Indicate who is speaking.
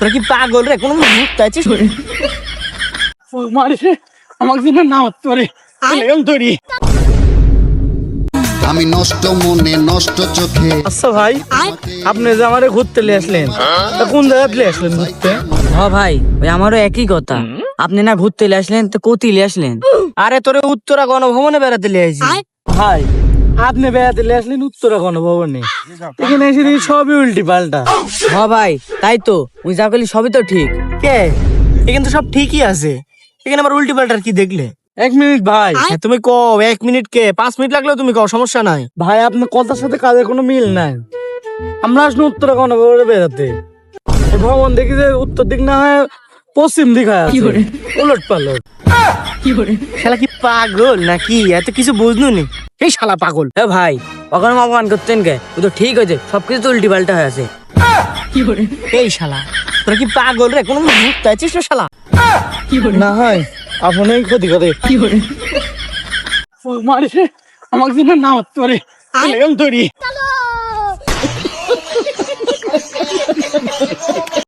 Speaker 1: তোরা কি পাগল রে? কোনো ঘুরতে আছিস?
Speaker 2: মারিছে আমাকে দিন না তোরে তৈরি।
Speaker 3: আমি নষ্ট মনে নষ্ট চোখে।
Speaker 2: আচ্ছা ভাই, আপনি যে আমারে ঘুরতে নিয়ে আসলেন, তা কোন জায়গায় নিয়ে আসলেন ঘুরতে?
Speaker 1: ভাই ওই আমারও একই কথা। আপনি না ঘুরতে এলে আসলেন তো কোথি এলে আসলেন? আরে তোরে উত্তরা গণভবনে বেড়াতে নিয়ে আসি।
Speaker 2: ভাই আপনি বেড়াতে নিয়ে আসলেন উত্তরা গণভবনে, এখানে এসে দেখি সবই উল্টি পাল্টা।
Speaker 1: ভাই তাই তো, ওই যা করলি সবই তো ঠিক।
Speaker 2: কে?
Speaker 1: এখানে তো সব ঠিকই আছে, এখানে আবার উল্টি পাল্টার কি দেখলে?
Speaker 2: এক মিনিট ভাই।
Speaker 1: তুমি কও 1 মিনিট কে 5 মিনিট লাগলেও তুমি কও, সমস্যা নাই।
Speaker 2: ভাই আপনার কথার সাথে কাজের কোনো মিল নাই। আমরা আসলে উত্তরা গণভবনে বেড়াতে, এই ভবন দেখি যে উত্তর দিক না হয় পশ্চিম দিক হয় আছে, উলট পালট।
Speaker 1: শালা কি পাগল নাকি? এত কিছু বুঝনু নি? এই শালা পাগল। ভাই ওখানে অপমান করতেন কে? ও তো ঠিক হয়েছে, সবকিছু তো উল্টি পাল্টা হয়ে আছে। এই শালা তোরা কি পাগল রে? কোনো ঘুরতে আছিস রে শালা?
Speaker 2: না হয় আপনি ক্ষতি করে মারিছে আমাকে দিন না তোরে তৈরি।